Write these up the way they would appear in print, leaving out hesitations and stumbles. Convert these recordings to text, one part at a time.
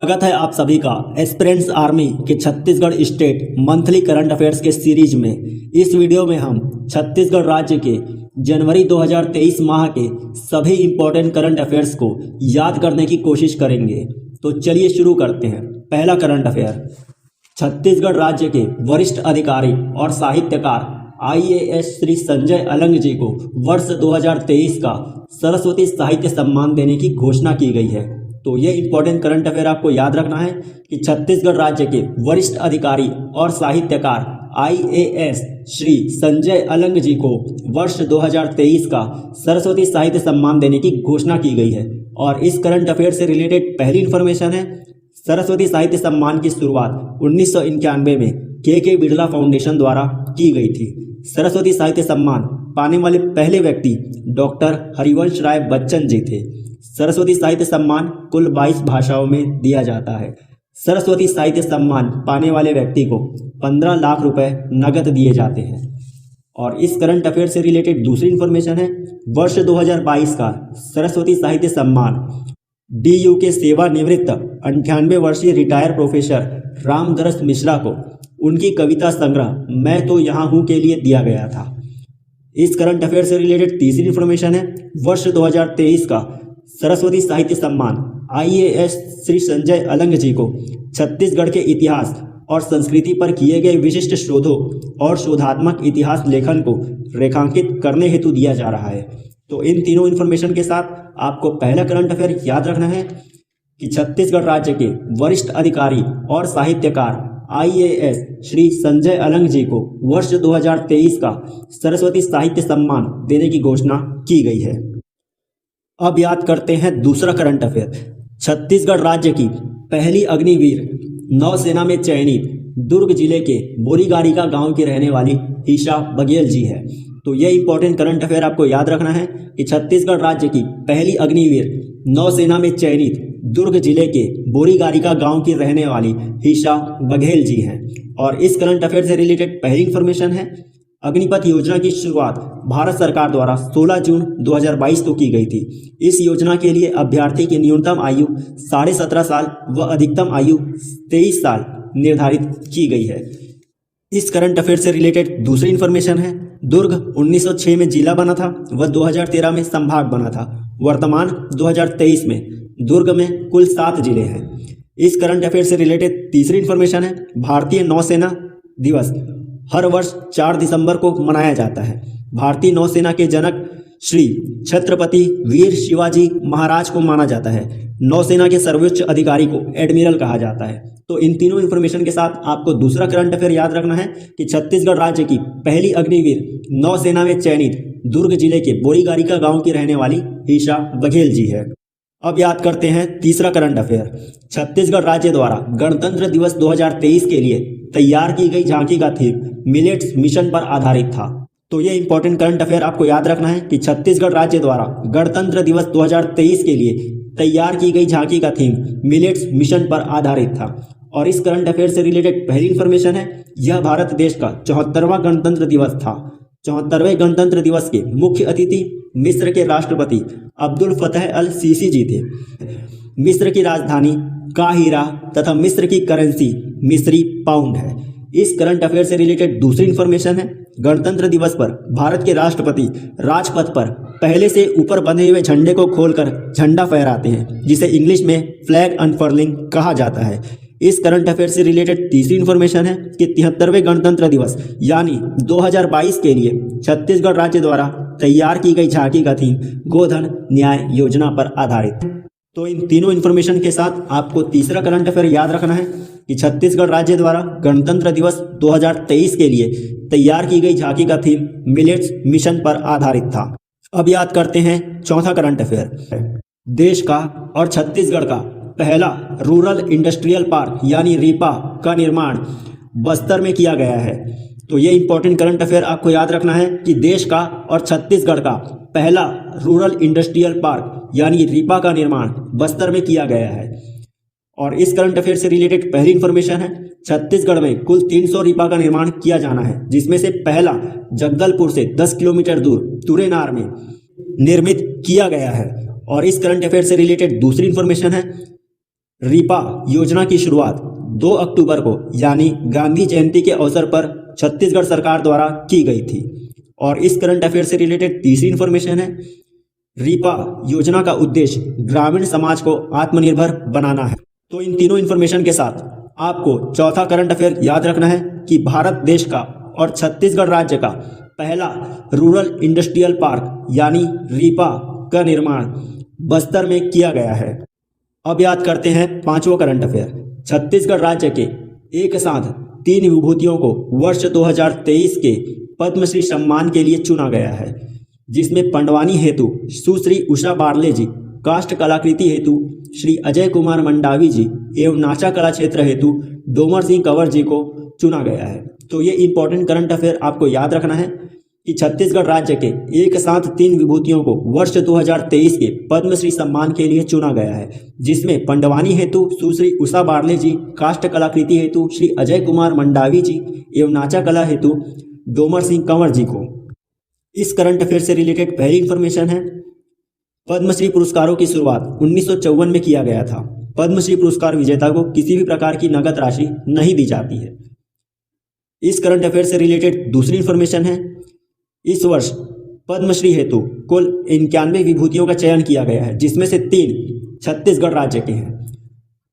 स्वागत है आप सभी का एस्पिरेंट्स आर्मी के Chhattisgarh state monthly current affairs के सीरीज में। इस वीडियो में हम छत्तीसगढ़ राज्य के जनवरी 2023 माह के सभी इंपॉर्टेंट करंट अफेयर्स को याद करने की कोशिश करेंगे। तो चलिए शुरू करते हैं। पहला करंट अफेयर, छत्तीसगढ़ राज्य के वरिष्ठ अधिकारी और साहित्यकार IAS श्री संजय अलंग जी को वर्ष 2023 का सरस्वती साहित्य सम्मान देने की घोषणा की गई है। तो ये इंपॉर्टेंट करंट अफेयर आपको याद रखना है कि छत्तीसगढ़ राज्य के वरिष्ठ अधिकारी और साहित्यकार IAS श्री संजय अलंग जी को वर्ष 2023 का सरस्वती साहित्य सम्मान देने की घोषणा की गई है। और इस करंट अफेयर से रिलेटेड पहली इन्फॉर्मेशन है, सरस्वती साहित्य सम्मान की शुरुआत 1991 में के बिरला फाउंडेशन द्वारा की गई थी। सरस्वती साहित्य सम्मान पाने वाले पहले व्यक्ति डॉक्टर हरिवंश राय बच्चन जी थे। सरस्वती साहित्य सम्मान कुल 22 भाषाओं में दिया जाता है। सरस्वती साहित्य सम्मान पाने वाले व्यक्ति को 15 लाख रुपए नगद दिए जाते हैं। और इस करंट अफेयर से रिलेटेड दूसरी इन्फॉर्मेशन है, वर्ष 2022 का सरस्वती साहित्य सम्मान DU के सेवानिवृत्त 98 वर्षीय रिटायर प्रोफेसर रामदरस मिश्रा को उनकी कविता संग्रह मैं तो यहाँ हूँ के लिए दिया गया था। इस करंट अफेयर से रिलेटेड तीसरी इन्फॉर्मेशन है, वर्ष 2023 का सरस्वती साहित्य सम्मान IAS श्री संजय अलंग जी को छत्तीसगढ़ के इतिहास और संस्कृति पर किए गए विशिष्ट शोधों और शोधात्मक इतिहास लेखन को रेखांकित करने हेतु दिया जा रहा है। तो इन तीनों इन्फॉर्मेशन के साथ आपको पहला करंट अफेयर याद रखना है कि छत्तीसगढ़ राज्य के वरिष्ठ अधिकारी और साहित्यकार IAS श्री संजय अलंग जी को वर्ष 2023 का सरस्वती साहित्य सम्मान देने की घोषणा की गई है। अब याद करते हैं दूसरा करंट अफेयर, छत्तीसगढ़ राज्य की पहली अग्निवीर नौसेना में चयनित दुर्ग जिले के बोरीगारिका गांव की रहने वाली ईशा बघेल जी है। तो ये इंपॉर्टेंट करंट अफेयर आपको याद रखना है कि छत्तीसगढ़ राज्य की पहली अग्निवीर नौसेना में चयनित दुर्ग जिले के बोरीगारिका गांव की रहने वाली ईशा बघेल जी हैं। और इस करंट अफेयर से रिलेटेड पहली इन्फॉर्मेशन है, अग्निपथ योजना की शुरुआत भारत सरकार द्वारा 16 जून 2022 को की गई थी। इस योजना के लिए अभ्यर्थी की न्यूनतम आयु 17.5 साल व अधिकतम आयु 23 साल निर्धारित की गई है। इस करंट अफेयर से रिलेटेड दूसरी इन्फॉर्मेशन है, दुर्ग 1906 में जिला बना था व 2013 में संभाग बना था। वर्तमान 2023 में दुर्ग में कुल 7 जिले हैं। इस करंट अफेयर से रिलेटेड तीसरी इन्फॉर्मेशन है, भारतीय नौसेना दिवस हर वर्ष 4 दिसंबर को मनाया जाता है। भारतीय नौसेना के जनक श्री छत्रपति वीर शिवाजी महाराज को माना जाता है। नौसेना के सर्वोच्च अधिकारी को एडमिरल कहा जाता है। तो इन तीनों इन्फॉर्मेशन के साथ आपको दूसरा करंट अफेयर याद रखना है कि छत्तीसगढ़ राज्य की पहली अग्निवीर नौसेना में चयनित दुर्ग जिले के बोरीगारिका गांव की रहने वाली ईशा बघेल जी है। अब याद करते हैं तीसरा करंट अफेयर, छत्तीसगढ़ राज्य द्वारा गणतंत्र दिवस 2023 के लिए तैयार की गई झांकी का थीम मिलेट्स मिशन पर आधारित था। तो ये इंपॉर्टेंट करंट अफेयर आपको याद रखना है कि छत्तीसगढ़ राज्य द्वारा गणतंत्र दिवस 2023 के लिए तैयार की गई झांकी का थीम मिलेट्स मिशन पर आधारित था। और इस करंट अफेयर से रिलेटेड पहली इन्फॉर्मेशन है, यह भारत देश का 74वां गणतंत्र दिवस था। 74वें गणतंत्र दिवस के मुख्य अतिथि मिस्र के राष्ट्रपति अब्दुल फतह अल सीसी जी थे। मिस्र की राजधानी काहिरा तथा मिस्र की करेंसी मिस्री पाउंड है। इस करंट अफेयर से रिलेटेड दूसरी इन्फॉर्मेशन है, गणतंत्र दिवस पर भारत के राष्ट्रपति राजपथ पर पहले से ऊपर बंधे हुए झंडे को खोलकर झंडा फहराते हैं, जिसे इंग्लिश में फ्लैग अनफर्लिंग कहा जाता है। इस करंट अफेयर से रिलेटेड तीसरी इन्फॉर्मेशन है कि 73वें गणतंत्र दिवस यानी 2022 के लिए छत्तीसगढ़ राज्य द्वारा तैयार की गई झांकी का थीम गोधन न्याय योजना पर आधारित। तो इन तीनों इन्फॉर्मेशन के साथ आपको तीसरा करंट अफेयर याद रखना है कि छत्तीसगढ़ राज्य द्वारा गणतंत्र दिवस 2023 के लिए तैयार की गई झांकी का थीम मिलेट्स मिशन पर आधारित था। अब याद करते हैं चौथा करंट अफेयर, देश का और छत्तीसगढ़ का पहला रूरल इंडस्ट्रियल पार्क यानी रीपा का निर्माण बस्तर में किया गया है। तो ये इंपॉर्टेंट करंट अफेयर आपको याद रखना है कि देश का और छत्तीसगढ़ का पहला रूरल इंडस्ट्रियल पार्क यानी रीपा का निर्माण बस्तर में किया गया है। और इस करंट अफेयर से रिलेटेड पहली इन्फॉर्मेशन है, छत्तीसगढ़ में कुल 300 रीपा का निर्माण किया जाना है, जिसमें से पहला जगदलपुर से 10 किलोमीटर दूर तुरेनार में निर्मित किया गया है। और इस करंट अफेयर से रिलेटेड दूसरी इन्फॉर्मेशन है, रीपा योजना की शुरुआत 2 अक्टूबर को यानी गांधी जयंती के अवसर पर छत्तीसगढ़ सरकार द्वारा की गई थी। और इस करंट अफेयर से रिलेटेड तीसरी इंफॉर्मेशन है, रीपा योजना का उद्देश्य ग्रामीण समाज को आत्मनिर्भर बनाना है। तो इन तीनों इंफॉर्मेशन के साथ आपको चौथा करंट अफेयर याद रखना है कि भारत देश का और छत्तीसगढ़ राज्य का पहला रूरल इंडस्ट्रियल पार्क यानी रीपा का निर्माण बस्तर में किया गया है। अब याद करते हैं पांचवा करंट अफेयर। छत्तीसगढ़ राज्य के एक साथ 3 विभूतियों को वर्ष 2023 के पद्मश्री सम्मान के लिए चुना गया है, जिसमें पंडवानी हेतु सुश्री उषा बारले जी, काष्ठ कलाकृति हेतु श्री अजय कुमार मंडावी जी एवं नाचा कला क्षेत्र हेतु डोमर सिंह कंवर जी को चुना गया है। तो ये इंपॉर्टेंट करंट अफेयर आपको याद रखना है कि छत्तीसगढ़ राज्य के एक साथ 3 विभूतियों को वर्ष 2023 के पद्मश्री सम्मान के लिए चुना गया है, जिसमें पंडवानी हेतु सुश्री उषा बारले जी, काष्ठ कलाकृति हेतु श्री अजय कुमार मंडावी जी एवं नाचा कला हेतु डोमर सिंह कंवर जी को। इस करंट अफेयर से रिलेटेड पहली इंफॉर्मेशन है, पद्मश्री पुरस्कारों की शुरुआत 1954 में किया गया था। पद्मश्री पुरस्कार विजेता को किसी भी प्रकार की नगद राशि नहीं दी जाती है। इस करंट अफेयर से रिलेटेड दूसरी इंफॉर्मेशन है, इस वर्ष पद्मश्री हेतु कुल 91 विभूतियों का चयन किया गया है, जिसमें से 3 छत्तीसगढ़ राज्य के हैं।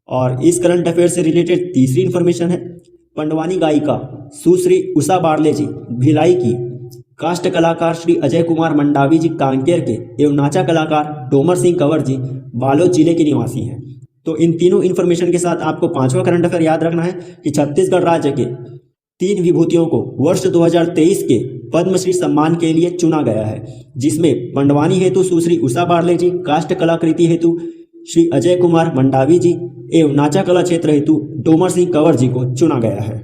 और इस करंट अफेयर से रिलेटेड तीसरी इंफॉर्मेशन है, पंडवानी गायिका सुश्री उषा बारले जी भिलाई की, काष्ठ कलाकार श्री अजय कुमार मंडावी जी कांकेर के एवं नाचा कलाकार डोमर सिंह कंवर जी बालोद जिले के निवासी हैं। तो इन तीनों इंफॉर्मेशन के साथ आपको पांचवा करंट अफेयर याद रखना है कि छत्तीसगढ़ राज्य के 3 विभूतियों को वर्ष 2023 के पद्मश्री सम्मान के लिए चुना गया है, जिसमें पंडवानी हेतु सुश्री उषा बारले जी, काष्ठ कलाकृति हेतु श्री अजय कुमार मंडावी जी एवं नाचा कला क्षेत्र हेतु डोमर सिंह कंवर जी को चुना गया है।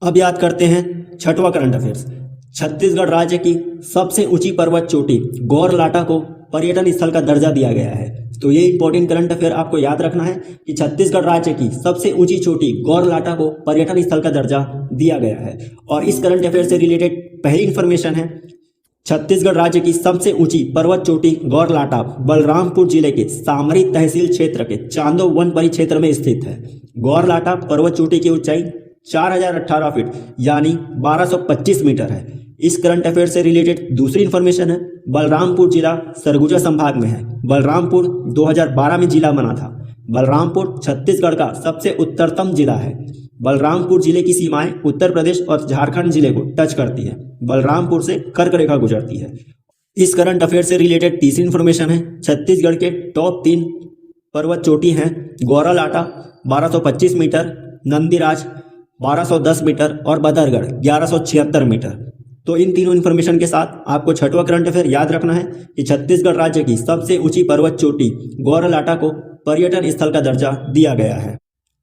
अब याद करते हैं छठवां करंट अफेयर्स। छत्तीसगढ़ राज्य की सबसे ऊंची पर्वत चोटी गौरलाटा को पर्यटन स्थल का दर्जा दिया गया है। तो ये इंपॉर्टेंट करंट अफेयर आपको याद रखना है कि छत्तीसगढ़ राज्य की सबसे ऊंची चोटी गौरलाटा को पर्यटन स्थल का दर्जा दिया गया है। और इस करंट अफेयर से रिलेटेड पहली इंफॉर्मेशन है, छत्तीसगढ़ राज्य की सबसे ऊंची पर्वत चोटी गौरलाटा बलरामपुर जिले के सामरी तहसील क्षेत्र के चांदो वन परिक्षेत्र में स्थित है। गौरलाटा पर्वत चोटी की ऊंचाई 4018 फीट यानी 1225 मीटर है। इस करंट अफेयर से रिलेटेड दूसरी इंफॉर्मेशन है, बलरामपुर जिला सरगुजा संभाग में है। बलरामपुर 2012 में जिला बना था। बलरामपुर छत्तीसगढ़ का सबसे उत्तरतम जिला है। बलरामपुर जिले की सीमाएं उत्तर प्रदेश और झारखंड जिले को टच करती है। बलरामपुर से कर्क रेखा गुजरती है। इस करंट अफेयर से रिलेटेड तीसरी इंफॉर्मेशन है, छत्तीसगढ़ के टॉप 3 पर्वत चोटी हैं गौरलाटा 1225 मीटर, नंदीराज 1210 मीटर और बदरगढ़ 1176 मीटर। तो इन तीनों इन्फॉर्मेशन के साथ आपको छठवां करंट अफेयर याद रखना है कि छत्तीसगढ़ राज्य की सबसे ऊंची पर्वत चोटी गौरलाटा को पर्यटन स्थल का दर्जा दिया गया है।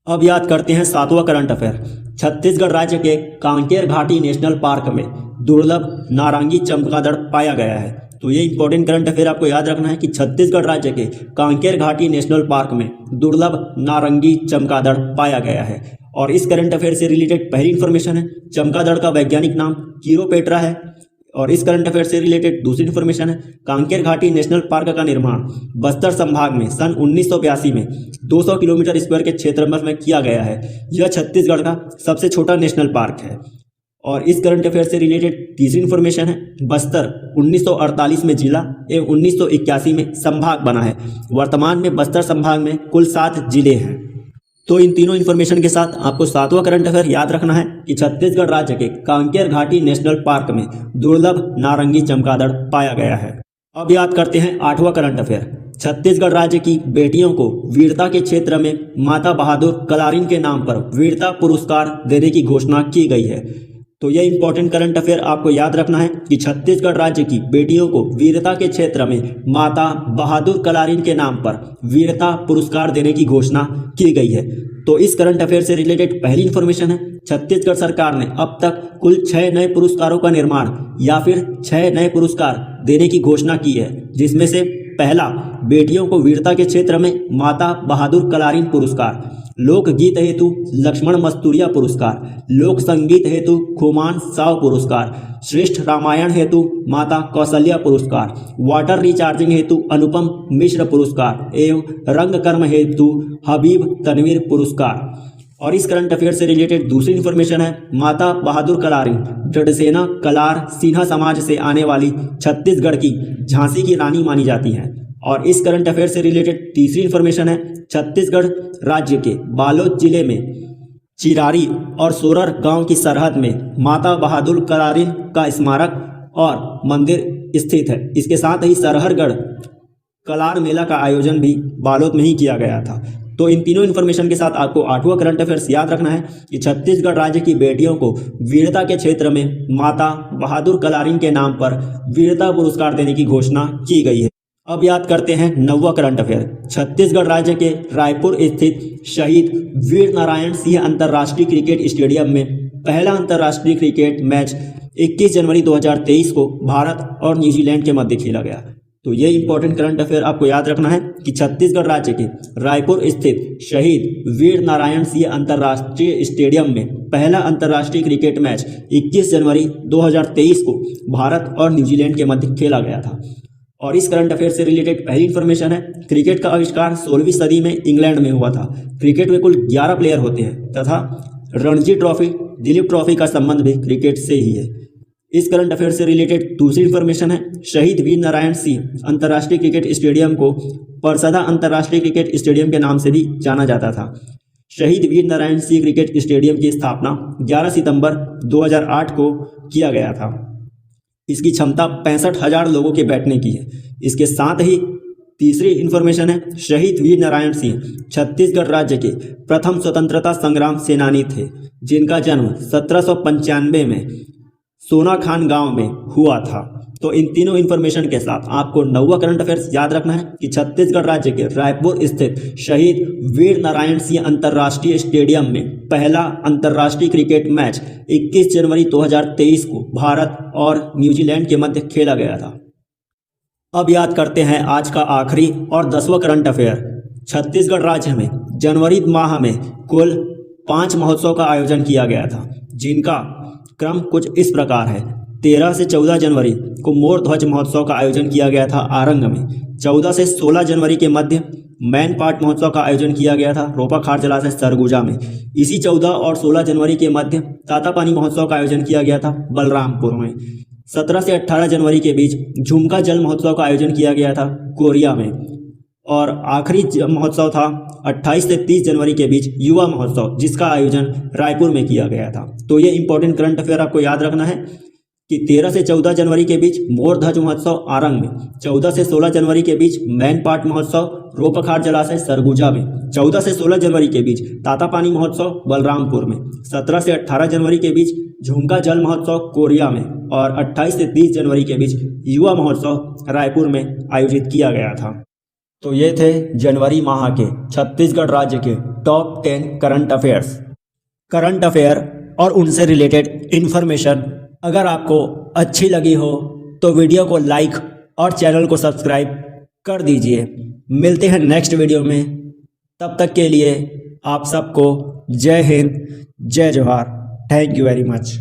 अब याद करते हैं सातवां करंट अफेयर। छत्तीसगढ़ राज्य के कांकेर घाटी नेशनल पार्क में दुर्लभ नारंगी चमगादड़ पाया गया है। तो ये इंपॉर्टेंट करंट अफेयर आपको याद रखना है कि छत्तीसगढ़ राज्य के कांकेर घाटी नेशनल पार्क में दुर्लभ नारंगी चमगादड़ पाया गया है। और इस करंट अफेयर से रिलेटेड पहली इंफॉर्मेशन है, चमगादड़ का वैज्ञानिक नाम कीरोपेट्रा है। और इस करंट अफेयर से रिलेटेड दूसरी इंफॉर्मेशन है, कांकेर घाटी नेशनल पार्क का निर्माण बस्तर संभाग में सन 1982 में 200 किलोमीटर स्क्वायर के क्षेत्रफल में किया गया है। यह छत्तीसगढ़ का सबसे छोटा नेशनल पार्क है। और इस करंट अफेयर से रिलेटेड तीसरी इंफॉर्मेशन है, बस्तर 1948 में जिला एवं 1981 में संभाग बना है। वर्तमान में बस्तर संभाग में कुल 7 जिले हैं। तो इन तीनों इन्फॉर्मेशन के साथ आपको सातवां करंट अफेयर याद रखना है कि छत्तीसगढ़ राज्य के कांकेर घाटी नेशनल पार्क में दुर्लभ नारंगी चमगादड़ पाया गया है। अब याद करते हैं आठवां करंट अफेयर। छत्तीसगढ़ राज्य की बेटियों को वीरता के क्षेत्र में माता बहादुर कलारिन के नाम पर वीरता पुरस्कार देने की घोषणा की गई है। तो यह इंपॉर्टेंट करंट अफेयर आपको याद रखना है कि छत्तीसगढ़ राज्य की बेटियों को वीरता के क्षेत्र में माता बहादुर कलारिन के नाम पर वीरता पुरस्कार देने की घोषणा की गई है। तो इस करंट अफेयर से रिलेटेड पहली इंफॉर्मेशन है, छत्तीसगढ़ सरकार ने अब तक कुल 6 नए पुरस्कारों का निर्माण या फिर 6 नए पुरस्कार देने की घोषणा की है, जिसमें से पहला बेटियों को वीरता के क्षेत्र में माता बहादुर कलारीन पुरस्कार, लोकगीत हेतु लक्ष्मण मस्तूरिया पुरस्कार, लोक संगीत हेतु खुमान साव पुरस्कार, श्रेष्ठ रामायण हेतु माता कौशल्या पुरस्कार, वाटर रिचार्जिंग हेतु अनुपम मिश्र पुरस्कार एवं रंगकर्म हेतु हबीब तनवीर पुरस्कार। और इस करंट अफेयर से रिलेटेड दूसरी इन्फॉर्मेशन है, माता बहादुर कलारीन जड़सेना कलार सिन्हा समाज से आने वाली छत्तीसगढ़ की झांसी की रानी मानी जाती हैं। और इस करंट अफेयर से रिलेटेड तीसरी इन्फॉर्मेशन है, छत्तीसगढ़ राज्य के बालोद जिले में चिरारी और सोरर गांव की सरहद में माता बहादुर कलारीन का स्मारक और मंदिर स्थित है। इसके साथ ही सरहरगढ़ कलार मेला का आयोजन भी बालोद में ही किया गया था। तो इन तीनों इन्फॉर्मेशन के साथ आपको 8वां करंट अफेयर्स याद रखना है कि छत्तीसगढ़ राज्य की बेटियों को वीरता के क्षेत्र में माता बहादुर कलारीन के नाम पर वीरता पुरस्कार देने की घोषणा की गई है। अब याद करते हैं 9वां करंट अफेयर। छत्तीसगढ़ राज्य के रायपुर स्थित शहीद वीर नारायण सिंह अंतर्राष्ट्रीय क्रिकेट स्टेडियम में पहला अंतर्राष्ट्रीय क्रिकेट मैच 21 जनवरी 2023 को भारत और न्यूजीलैंड के मध्य खेला गया। तो ये इंपॉर्टेंट करंट अफेयर आपको याद रखना है कि छत्तीसगढ़ राज्य के रायपुर स्थित शहीद वीर नारायण सिंह अंतर्राष्ट्रीय स्टेडियम में पहला अंतर्राष्ट्रीय क्रिकेट मैच 21 जनवरी 2023 को भारत और न्यूजीलैंड के मध्य खेला गया था। और इस करंट अफेयर से रिलेटेड पहली इन्फॉर्मेशन है, क्रिकेट का आविष्कार 16वीं सदी में इंग्लैंड में हुआ था। क्रिकेट में कुल 11 प्लेयर होते हैं तथा रणजी ट्रॉफी, दिलीप ट्रॉफी का संबंध भी क्रिकेट से ही है। इस करंट अफेयर से रिलेटेड दूसरी इन्फॉर्मेशन है, शहीद वीर नारायण सिंह अंतर्राष्ट्रीय क्रिकेट स्टेडियम को परसदा अंतर्राष्ट्रीय क्रिकेट स्टेडियम के नाम से भी जाना जाता था। शहीद वीर नारायण सिंह क्रिकेट स्टेडियम की स्थापना 11 सितंबर 2008 को किया गया था। इसकी क्षमता 65,000 लोगों के बैठने की है। इसके साथ ही तीसरी इन्फॉर्मेशन है, शहीद वीर नारायण सिंह छत्तीसगढ़ राज्य के प्रथम स्वतंत्रता संग्राम सेनानी थे, जिनका जन्म 1795 में सोनाखान गांव में हुआ था। तो इन तीनों इन्फॉर्मेशन के साथ आपको 9वां करंट अफेयर्स याद रखना है कि छत्तीसगढ़ राज्य के रायपुर स्थित शहीद वीर नारायण सिंह अंतर्राष्ट्रीय स्टेडियम में पहला अंतर्राष्ट्रीय क्रिकेट मैच 21 जनवरी 2023 को भारत और न्यूजीलैंड के मध्य खेला गया था। अब याद करते हैं आज का आखिरी और 10वां करंट अफेयर। छत्तीसगढ़ राज्य में जनवरी माह में कुल 5 महोत्सव का आयोजन किया गया था, जिनका क्रम कुछ इस प्रकार है। 13 से 14 जनवरी को मोर ध्वज महोत्सव का आयोजन किया गया था आरंग में। 14 से 16 जनवरी के मध्य मैन पाट महोत्सव का आयोजन किया गया था रोपा खार जलाशय सरगुजा में। इसी 14 और 16 जनवरी के मध्य तातापानी महोत्सव का आयोजन किया गया था बलरामपुर में। 17 से 18 जनवरी के बीच झुमका जल महोत्सव का आयोजन किया गया था कोरिया में। और आखिरी महोत्सव था 28 से 30 जनवरी के बीच युवा महोत्सव, जिसका आयोजन रायपुर में किया गया था। तो ये इंपॉर्टेंट करंट अफेयर आपको याद रखना है कि 13 से 14 जनवरी के बीच मोर ध्वज महोत्सव आरंग में, 14 से 16 जनवरी के बीच मैन पाट महोत्सव रोपखार जलाशय सरगुजा में, 14 से 16 जनवरी के बीच तातापानी महोत्सव बलरामपुर में, 17 से 18 जनवरी के बीच झुमका जल महोत्सव कोरिया में और 28 से 30 जनवरी के बीच युवा महोत्सव रायपुर में आयोजित किया गया था। तो ये थे जनवरी माह के छत्तीसगढ़ राज्य के टॉप 10 करंट अफेयर और उनसे रिलेटेड इन्फॉर्मेशन। अगर आपको अच्छी लगी हो तो वीडियो को लाइक और चैनल को सब्सक्राइब कर दीजिए। मिलते हैं नेक्स्ट वीडियो में, तब तक के लिए आप सबको जय हिंद, जय जोहार। Thank you very much.